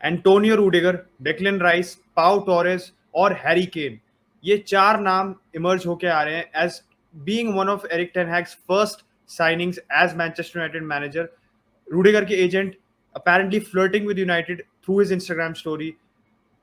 Antonio Rudiger, Declan Rice, Pau Torres और Harry Kane, ये चार नाम इमर्ज होके आ रहे हैं as being one of Erik ten Hag's first signings as Manchester United manager. Rudiger के agent apparently flirting with United through his Instagram story.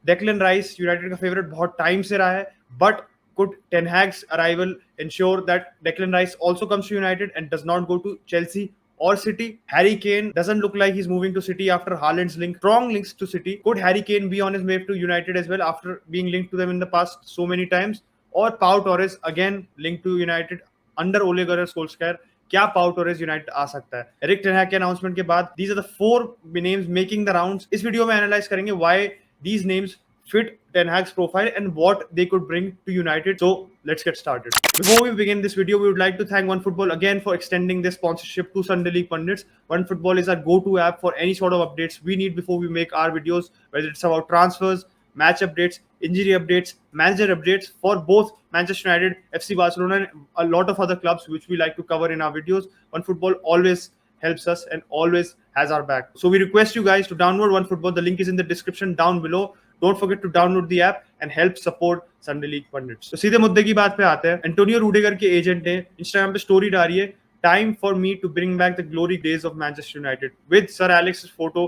Declan Rice, United का फेवरेट बहुत टाइम से रहा है, but could Ten Hag's arrival ensure that Declan Rice also comes to United and does not go to Chelsea or City? Harry Kane doesn't look like he's moving to City after Haaland's strong links to City. Could Harry Kane be on his way to United as well after being linked to them in the past so many times? Or Pau Torres again linked to United under Ole Gunnar Solskjaer? क्या पाउ Torres United आ सकता है Eric ten हैग के announcement के बाद? These are the 4 names making the rounds. इस video में analyse करेंगे why these names fit Ten Hag's profile and what they could bring to United. So let's get started. Before we begin this video, we would like to thank OneFootball again for extending their sponsorship to Sunday League Pundits. OneFootball is our go-to app for any sort of updates we need before we make our videos, whether it's about transfers, match updates, injury updates, manager updates for both Manchester United, FC Barcelona, and a lot of other clubs which we like to cover in our videos. OneFootball always helps us and always has our back. So we request you guys to download OneFootball. The link is in the description down below. Don't forget to download the app and help support Sunday League Pundits. तो सीधे मुद्दे की बात पे आते हैं. Antonio Rudiger के agent ने इंस्टाग्राम पे स्टोरी डाली है, time for me to bring back the glory days of Manchester United, with Sir Alex photo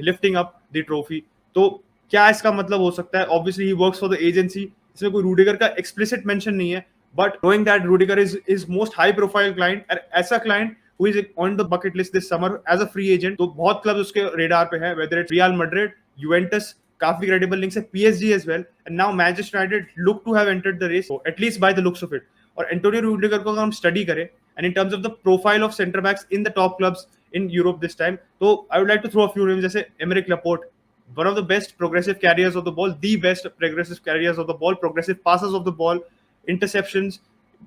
lifting up the trophy. तो क्या इसका मतलब हो सकता है? Obviously he works for the agency. इसमें कोई रूडिगर का एक्सप्लिसिट मेंशन नहीं है, but knowing that Rudiger is most high profile client, and ऐसा client who is on the bucket list this summer as a free agent, तो बहुत clubs उसके radar पे हैं, whether it's Real Madrid, Juventus, काफी credible links है, PSG as well, and now Manchester United look to have entered the race, at least by the looks of it. और Antonio Rudiger को अगर हम study करें and in terms of the profile of center backs in the top clubs in Europe this time, तो I would like to throw a few names जैसे Erik Laporte, one of the best progressive carriers of the ball, the best progressive carriers of the ball, progressive passers of the ball, interceptions,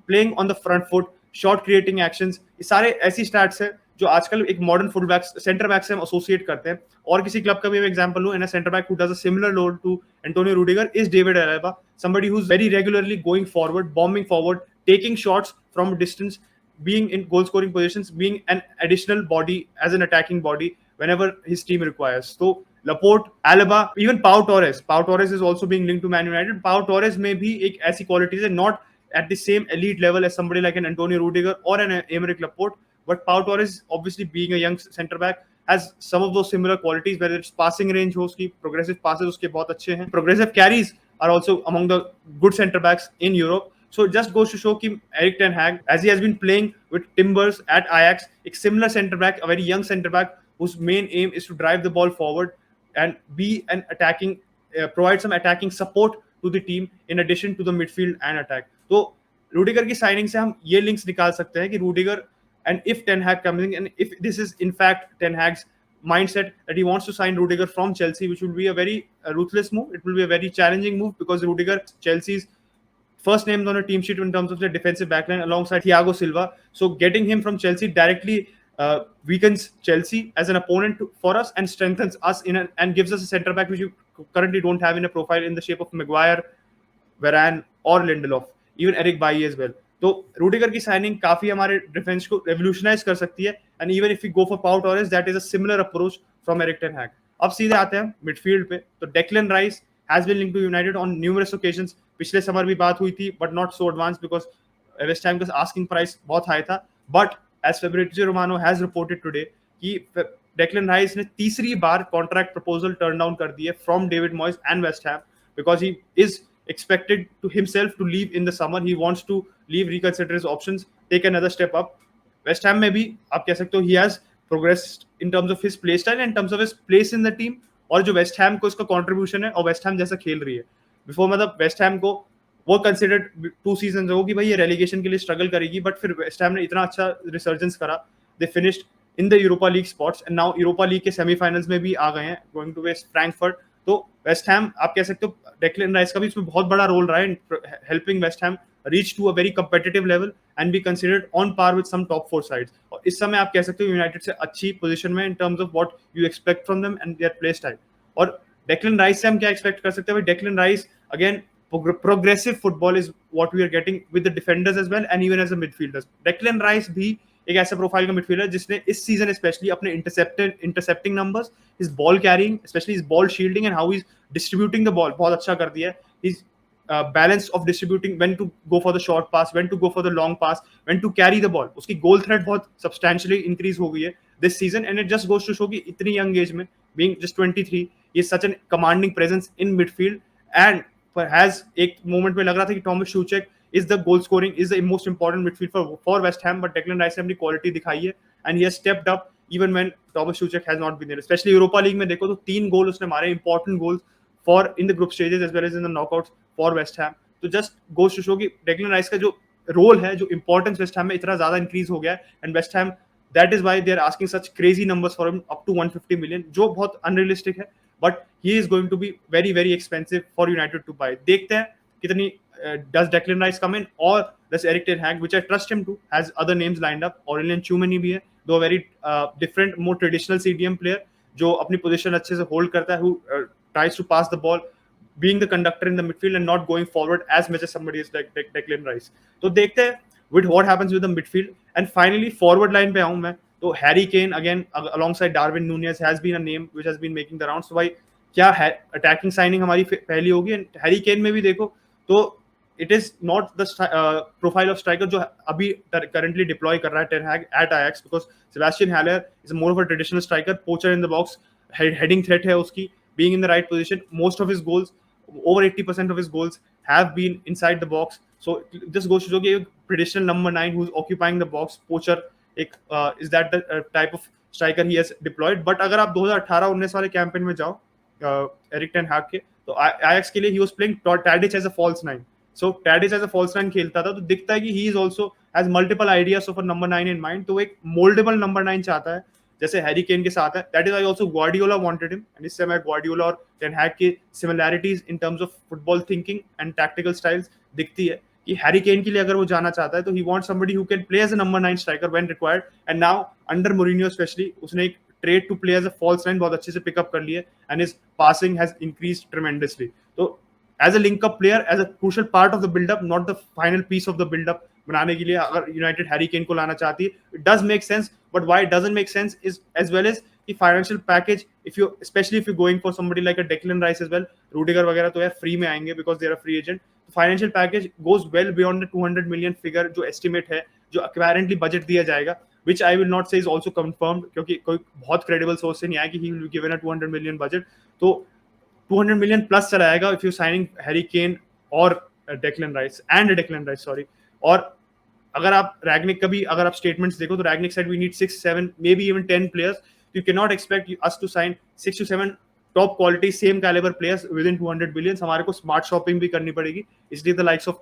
playing on the front foot, shot creating actions, ये सारे ऐसी stats है जो आजकल एक modern full back centre back से हम associate करते हैं. और किसी क्लब का भी मैं एग्जांपल लूं, and a centre back who does a similar role to Antonio Rudiger is David Alaba, somebody who's very regularly going forward, bombing forward, taking shots from distance, being in goal scoring positions, being an additional body as an attacking body whenever his team requires. So Laporte, Alaba, even Pau Torres. Pau Torres is also being linked to Man United. Pau Torres में भी एक ऐसी qualities है, not at the same elite level as somebody like an Antonio Rudiger or an Erik Laporte, but Pau Torres, obviously being a young centre back, has some of those similar qualities, whether it's passing range हो उसकी, progressive passes उसके बहुत अच्छे हैं, progressive carries are also among the good centre backs in Europe. So just goes to show कि Erik Ten Hag, as he has been playing with Timbers at Ajax, एक similar centre back, a very young centre back whose main aim is to drive the ball forward and be an attacking, provide some attacking support to the team in addition to the midfield and attack. तो Rudiger की signing से हम ये links निकाल सकते हैं कि Rudiger, and if Ten Hag comes in, and if this is in fact Ten Hag's mindset that he wants to sign Rudiger from Chelsea, which will be a very ruthless move. It will be a very challenging move because Rudiger, Chelsea's first names on a team sheet in terms of their defensive backline alongside Thiago Silva. So getting him from Chelsea directly weakens Chelsea as an opponent for us and strengthens us and gives us a centre back which you currently don't have in a profile in the shape of Maguire, Varane or Lindelof, even Eric Bailly as well. तो Rudiger की signing काफी हमारे defence को revolutionise कर सकती है, and even if we go for Pau Torres, that is a similar approach from Erik ten Hag. अब सीधे आते हैं मिडफील्ड पे. तो Declan Rice has been linked to United on numerous occasions. पिछले समर भी बात हुई थी, but not so advance because West Ham का आस्किंग प्राइस बहुत हाई था. But as Fabrizio Romano has reported today कि डेक्लन राइस ने तीसरी बार कॉन्ट्रैक्ट प्रपोजल टर्न डाउन कर दी है from David Moyes and West Ham because he is expected to himself to leave in the summer. He wants to leave, reconsider his options, take another step up. West Ham में भी आप कह सकते हो he has progressed in terms of his play style and in terms of his place in the team, और जो West Ham को इसका contribution है और वेस्ट हैम जैसा खेल रही है. बिफोर मतलब वेस्ट हैम को वो कंसिडर्ड 2 सीजन हो कि भाई ये रेलीगेशन के लिए स्ट्रगल करेगी, बट फिर वेस्ट हैम ने इतना अच्छा रिसर्जेंस करा, they finished in the Europa league spots and now Europa league के सेमीफाइनल्स में भी आ गए हैं, गोइंग टू वेस्ट फ्रैंकफर्ट. तो वेस्ट हैम आप कह सकते हो डेक्लन राइस का भी इसमें बहुत बड़ा रोल रहा है in helping West Ham reach to a very competitive level and be considered on par with some top 4 sides. और इस समय आप कह सकते हो यूनाइटेड से अच्छी पोजीशन में in terms of what you expect from them and their play style. और डेक्लन राइस से हम क्या एक्सपेक्ट कर सकते हैं? Declan Rice again progressive football is what we are getting with the defenders as well and even as a midfielders. Declan Rice भी एक ऐसा प्रोफाइल का मिडफील्डर जिसने इस सीजन स्पेशली अपने intercepting numbers, his ball carrying, specially his ball shielding and how is distributing the ball बहुत अच्छा कर दिया है. His balance of distributing when to go for the short pass, when to go for the long pass, when to carry the ball. उसकी goal threat बहुत substantially increase हो गई है this season, and it just goes to show कि इतनी young age में, being just 23, he is such a commanding presence in midfield, and has एक moment में लग रहा था कि Thomas Soucek is the goal scoring, is the most important midfield for West Ham, but Declan Rice ने अपनी quality दिखाई है and he has stepped up even when Thomas Soucek has not been there. Especially Europa League में देखो तो 3 goal उसने मारे, important goals for in the group stages as well as in the knockouts for West Ham. तो just goes to show कि Declan Rice का जो role है, जो importance West Ham में इतना ज्यादा increase हो गया है, and West Ham, that is why they are asking such crazy numbers for him, up to 150 million, जो बहुत unrealistic है, but he is going to be very very expensive for United to buy. देखते हैं कितनी does Declan Rice come in, or does Erik Ten Hag, which I trust him to, has other names lined up. Aurelien Tchouameni भी है, दो very different, more traditional CDM player जो अपनी position अच्छे से होल्ड करता है, who tries to pass the ball, being the conductor in the midfield and not going forward as much as somebody is like Declan Rice. तो देखते हैं with what happens with the midfield. And finally forward line पे आऊँ मैं, तो Harry Kane again alongside Darwin Núñez has been a name which has been making the rounds. तो भाई क्या अटैकिंग साइनिंग हमारी पहली होगी. एंड हैरी केन में भी देखो तो it is not the profile of striker जो अभी करंटली डिप्लॉय कर रहा है ten Hag at Ajax, because Sebastien Haller is more of a traditional striker, poacher in the box, heading threat है उसकी, being in the right position. Most of his goals, over 80% of his goals have been inside the box. So this goes to show कि traditional number 9 who's occupying the box, poacher, is that the type of striker he has deployed. But अगर आप 2018-19 वाले campaign में जाओ Eric ten हैग के, तो Ajax के लिए he was playing Tadic as a false 9. So Tadic as a false 9 खेलता था, तो दिखता है कि he is also has multiple ideas of a number 9 in mind. तो एक moldable number 9 चाहता है जैसे हैरी केन के साथ है. That is I also Guardiola wanted him, and इससे मैं ग्वार्डियोला और टेन हैग की similarities in terms of football thinking and tactical styles दिखती है कि हैरी केन के लिए अगर वो जाना चाहता है तो he wants somebody who can play as a number 9 striker when required. And now under Mourinho specially उसने एक trait to play as a false 9 बहुत अच्छे से पिकअप कर लिया, and his passing has increased tremendously. तो as a link up player, as a crucial part of the build up, not the final piece of the build up बनाने के लिए अगर यूनाइटेड हैरी केन को लाना चाहती है, it does make sense. But why it doesn't make sense is as well as कि financial package, if you specially if you going for somebody like a Declan Rice as well, Rudiger वगैरह तो यार free में आएंगे because they are free agent. Financial package goes well beyond the 200 million figure जो estimate है, जो apparently budget दिया जाएगा, which I will not say is also confirmed, क्योंकि कोई बहुत क्रेडिबल सोर्स से नहीं आया कि he will be given a 200 million budget. तो 200 million प्लस चला आएगा if you signing Harry Kane और Declan Rice, sorry. और अगर आप रैगनिक का भी अगर आप स्टेटमेंट्स देखो तो रैगनिक said we need 6, 7, maybe even 10 players. You cannot expect us to sign 6 to 7 top quality same caliber players within 200 billion. हमारे को स्मार्ट शॉपिंग भी करनी पड़ेगी, इसलिए the likes of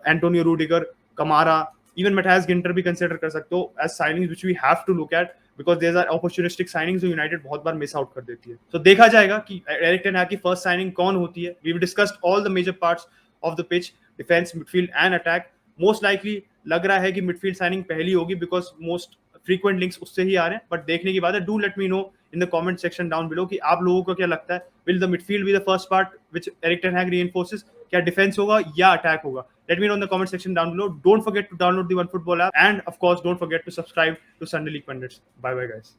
Antonio Rudiger, Camara, even Matthias Ginter भी consider कर सकते हो as signings which we have to look at, because these are opportunistic signings जो यूनाइटेड बहुत बार मिस आउट कर देती है. तो देखा जाएगा कि एरिक टेन हैग की फर्स्ट साइनिंग कौन होती है. We discussed all the major parts of the pitch, defence, midfield and attack. Most likely लग रहा है कि मिडफील्ड साइनिंग पहली होगी बिकॉज मोस्ट फ्रीक्वेंट लिंक्स उससे ही आ रहे हैं, बट देखने की बात है. Do let me know in the comment section down below कि आप लोगों को क्या लगता है, will the midfield be the first part which Erik Ten Hag reinforces, क्या डिफेंस होगा या अटैक होगा? Let me know in the comment section down below. Don't forget to download the OneFootball app, and of course don't forget to subscribe to Sunday League Pundits. Bye bye guys.